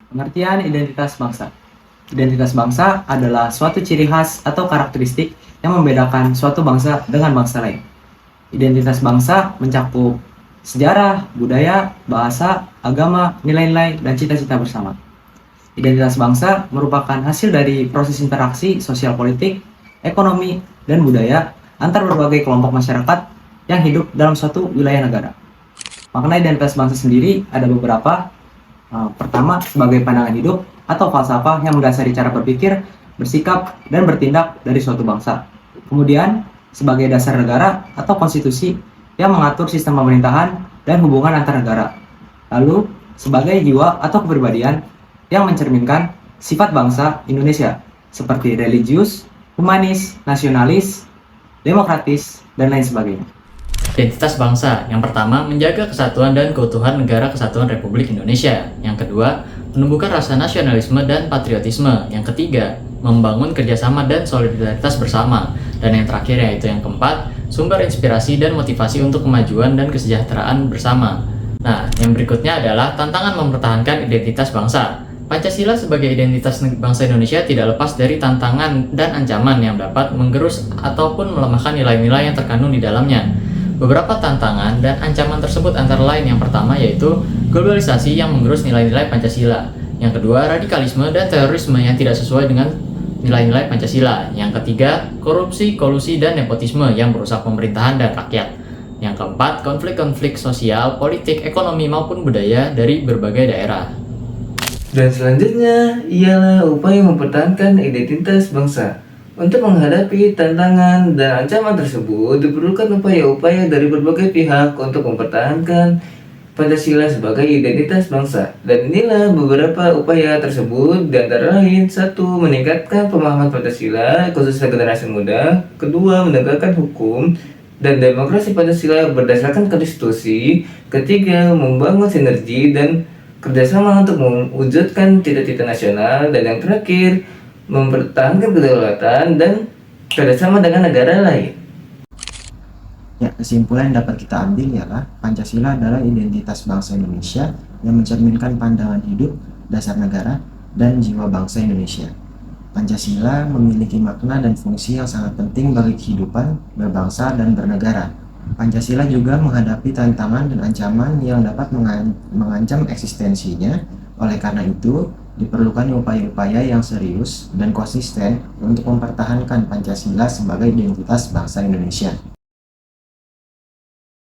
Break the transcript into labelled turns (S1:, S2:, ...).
S1: Pengertian identitas bangsa. Identitas bangsa adalah suatu ciri khas atau karakteristik yang membedakan suatu bangsa dengan bangsa lain. Identitas bangsa mencakup sejarah, budaya, bahasa, agama, nilai-nilai, dan cita-cita bersama. Identitas bangsa merupakan hasil dari proses interaksi sosial politik, ekonomi, dan budaya antar berbagai kelompok masyarakat yang hidup dalam suatu wilayah negara. Makna identitas bangsa sendiri ada beberapa. Pertama, sebagai pandangan hidup atau falsafah yang mendasari cara berpikir, bersikap, dan bertindak dari suatu bangsa. Kemudian, sebagai dasar negara atau konstitusi yang mengatur sistem pemerintahan dan hubungan antar negara. Lalu, sebagai jiwa atau kepribadian yang mencerminkan sifat bangsa Indonesia, seperti religius, humanis, nasionalis, demokratis, dan lain sebagainya.
S2: Identitas bangsa. Yang pertama, menjaga kesatuan dan keutuhan negara kesatuan Republik Indonesia. Yang kedua, menumbuhkan rasa nasionalisme dan patriotisme. Yang ketiga, membangun kerjasama dan solidaritas bersama. Dan yang terakhir yaitu yang keempat, sumber inspirasi dan motivasi untuk kemajuan dan kesejahteraan bersama. Nah, yang berikutnya adalah tantangan mempertahankan identitas bangsa. Pancasila sebagai identitas bangsa Indonesia tidak lepas dari tantangan dan ancaman yang dapat menggerus ataupun melemahkan nilai-nilai yang terkandung di dalamnya. Beberapa tantangan dan ancaman tersebut antara lain yang pertama yaitu globalisasi yang menggerus nilai-nilai Pancasila. Yang kedua, radikalisme dan terorisme yang tidak sesuai dengan nilai-nilai Pancasila. Yang ketiga, korupsi, kolusi, dan nepotisme yang merusak pemerintahan dan rakyat. Yang keempat, konflik-konflik sosial, politik, ekonomi, maupun budaya dari berbagai daerah.
S3: Dan selanjutnya ialah upaya mempertahankan identitas bangsa. Untuk menghadapi tantangan dan ancaman tersebut, diperlukan upaya-upaya dari berbagai pihak untuk mempertahankan Pancasila sebagai identitas bangsa. Dan inilah beberapa upaya tersebut, di antara lain: satu, meningkatkan pemahaman Pancasila, khususnya generasi muda. Kedua, menegakkan hukum dan demokrasi Pancasila berdasarkan konstitusi. Ketiga, membangun sinergi dan kerjasama untuk mewujudkan cita-cita nasional. Dan yang terakhir, mempertahankan kedaulatan dan kerjasama dengan negara lain.
S4: Ya, kesimpulan yang dapat kita ambil ialah Pancasila adalah identitas bangsa Indonesia yang mencerminkan pandangan hidup, dasar negara, dan jiwa bangsa Indonesia. Pancasila memiliki makna dan fungsi yang sangat penting bagi kehidupan berbangsa dan bernegara. Pancasila juga menghadapi tantangan dan ancaman yang dapat mengancam eksistensinya. Oleh karena itu, diperlukan upaya-upaya yang serius dan konsisten untuk mempertahankan Pancasila sebagai identitas bangsa Indonesia.